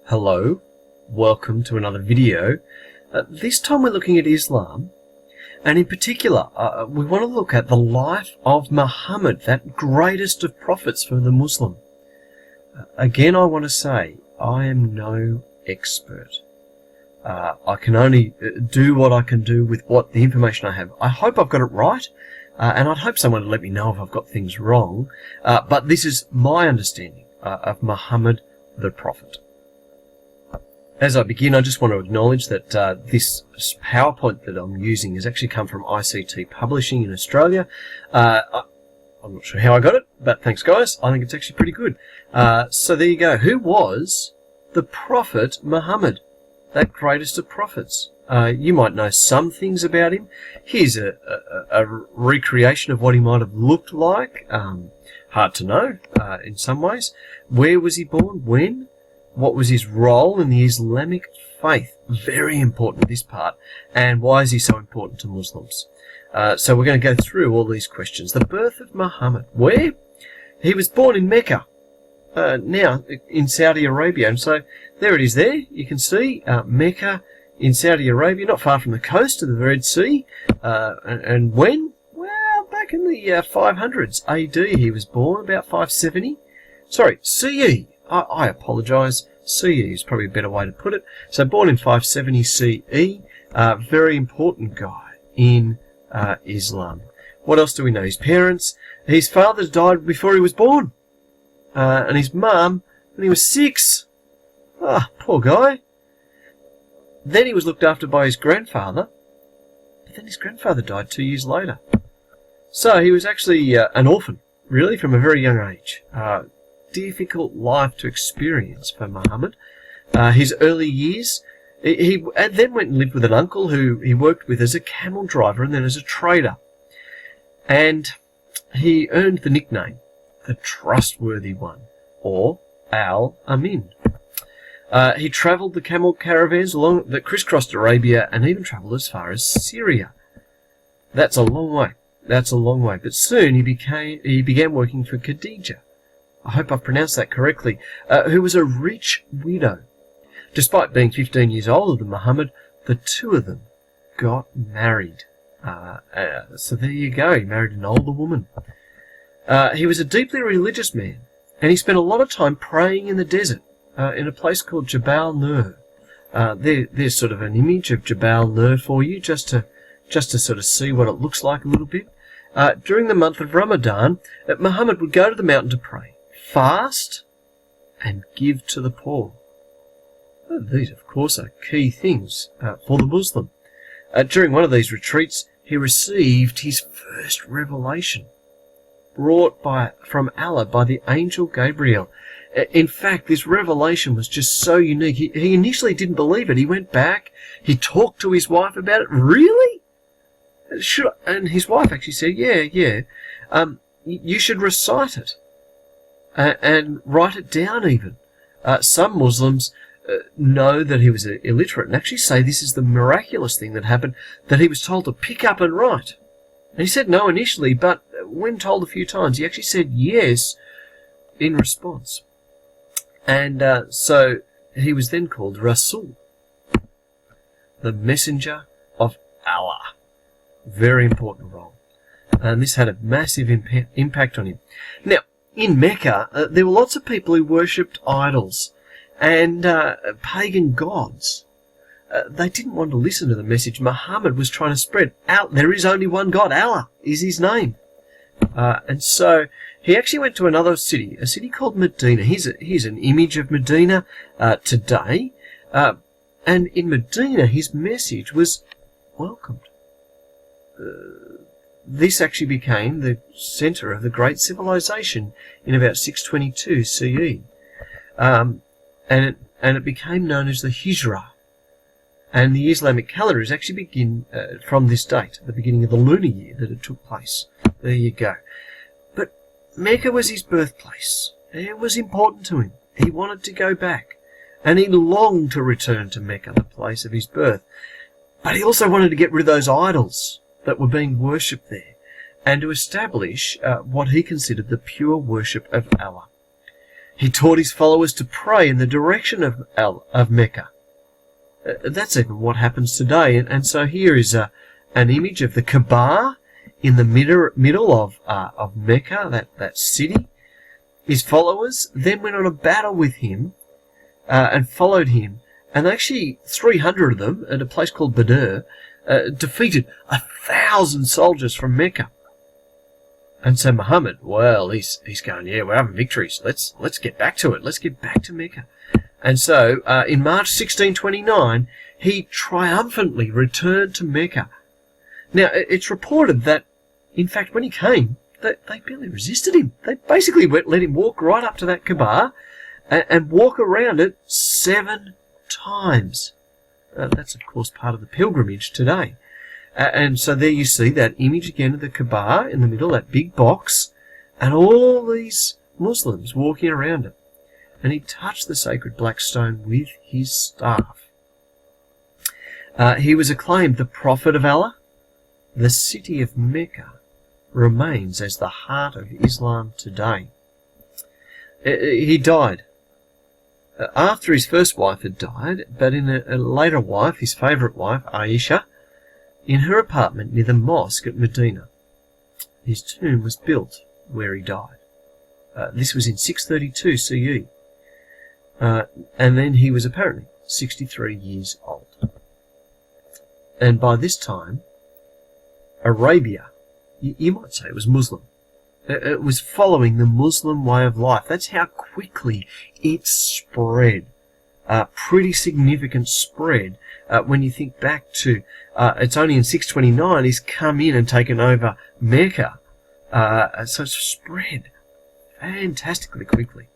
Hello, welcome to another video. This time we're looking at Islam, and in particular we want to look at the life of Muhammad, that greatest of prophets for the Muslim. Again, I want to say I am no expert. I can only do what I can do with what the information I have. I hope I've got it right, and I'd hope someone would let me know if I've got things wrong, but this is my understanding of Muhammad the Prophet. As I begin, I just want to acknowledge that this PowerPoint that I'm using has actually come from ICT Publishing in Australia. I'm not sure how I got it, but thanks guys. I think it's actually pretty good. So there you go. Who was the Prophet Muhammad, that greatest of prophets? You might know some things about him. Here's a recreation of what he might have looked like. Hard to know in some ways. Where was he born? When? What was his role in the Islamic faith? Very important, this part. And why is he so important to Muslims? So we're going to go through all these questions. The birth of Muhammad. Where? He was born in Mecca, now in Saudi Arabia. And so there it is there. You can see Mecca in Saudi Arabia, not far from the coast of the Red Sea. And when? Well, back in the 500s AD he was born, about 570. Sorry, CE. I apologise. CE is probably a better way to put it. So born in 570 CE, very important guy in Islam. What else do we know? His parents. His father died before he was born, and his mum when he was 6. Ah, poor guy. Then he was looked after by his grandfather, but then his grandfather died 2 years later. So he was actually an orphan, really, from a very young age. Difficult life to experience for Muhammad. His early years, he then went and lived with an uncle who he worked with as a camel driver and then as a trader. And he earned the nickname, the Trustworthy One, or Al-Amin. He travelled the camel caravans along that crisscrossed Arabia and even travelled as far as Syria. That's a long way. That's a long way. But soon he began working for Khadija. I hope I've pronounced that correctly, who was a rich widow. Despite being 15 years older than Muhammad, the two of them got married. So there you go, he married an older woman. He was a deeply religious man, and he spent a lot of time praying in the desert, in a place called Jabal Nur. There's sort of an image of Jabal Nur for you, just to sort of see what it looks like a little bit. During the month of Ramadan, Muhammad would go to the mountain to pray, fast, and give to the poor. These, of course, are key things for the Muslim. During one of these retreats, he received his first revelation, brought from Allah by the angel Gabriel. In fact, this revelation was just so unique. He initially didn't believe it. He went back. He talked to his wife about it. Really? And his wife actually said, yeah. You should recite it. And write it down even. Some Muslims know that he was illiterate and actually say this is the miraculous thing that happened, that he was told to pick up and write. And he said no initially, but when told a few times, he actually said yes in response. And so he was then called Rasul, the messenger of Allah. Very important role. And this had a massive impact on him. Now, in Mecca, there were lots of people who worshipped idols and pagan gods. They didn't want to listen to the message Muhammad was trying to spread. There is only one God. Allah is his name. And so he actually went to another city, a city called Medina. Here's an image of Medina today. And in Medina, his message was welcomed. This actually became the centre of the great civilization in about 622 CE. And it became known as the Hijrah. And the Islamic calendar is actually begin from this date, the beginning of the lunar year that it took place. There you go. But Mecca was his birthplace. It was important to him. He wanted to go back. And he longed to return to Mecca, the place of his birth. But he also wanted to get rid of those idols that were being worshipped there, and to establish what he considered the pure worship of Allah. He taught his followers to pray in the direction of Mecca. That's even what happens today. And so here is an image of the Kaaba in the middle of Mecca, that city. His followers then went on a battle with him and followed him. And actually, 300 of them, at a place called Badr, defeated 1,000 soldiers from Mecca. And so Muhammad, well, he's going, yeah, we're having victories. Let's get back to it. Let's get back to Mecca. And so, in March 1629, he triumphantly returned to Mecca. Now, it's reported that, in fact, when he came, they barely resisted him. They basically let him walk right up to that Kaaba and walk around it 7 times. That's, of course, part of the pilgrimage today. And so there you see that image again of the Kaaba in the middle, that big box, and all these Muslims walking around it. And he touched the sacred black stone with his staff. He was acclaimed the Prophet of Allah. The city of Mecca remains as the heart of Islam today. He died after his first wife had died, but in a later wife, his favourite wife, Aisha, in her apartment near the mosque at Medina. His tomb was built where he died. This was in 632 CE. And then he was apparently 63 years old. And by this time, Arabia, you might say it was Muslim. It was following the Muslim way of life. That's how quickly it spread. Pretty significant spread when you think back to it's only in 629 he's come in and taken over Mecca. So it's spread fantastically quickly.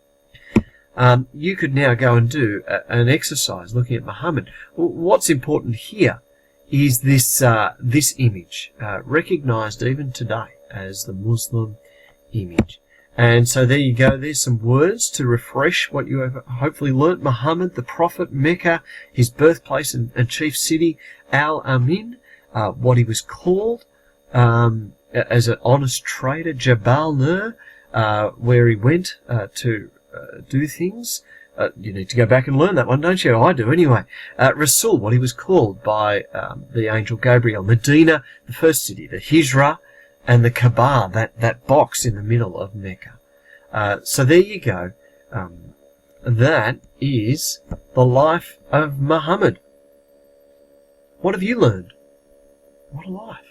You could now go and do an exercise looking at Muhammad. What's important here is this image, recognised even today as the Muslim image. And so there you go. There's some words to refresh what you have hopefully learnt. Muhammad, the Prophet, Mecca, his birthplace and chief city, Al-Amin, what he was called as an honest trader, Jabal Nur, where he went to do things. You need to go back and learn that one, don't you? I do anyway. Rasul, what he was called by the angel Gabriel. Medina, the first city. The Hijra, and the Kaaba, that box in the middle of Mecca. So there you go. That is the life of Muhammad. What have you learned? What a life.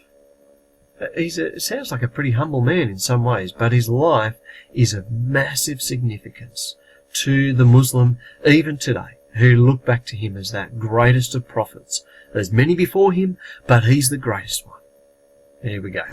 It sounds like a pretty humble man in some ways, but his life is of massive significance to the Muslim, even today, who look back to him as that greatest of prophets. There's many before him, but he's the greatest one. There we go.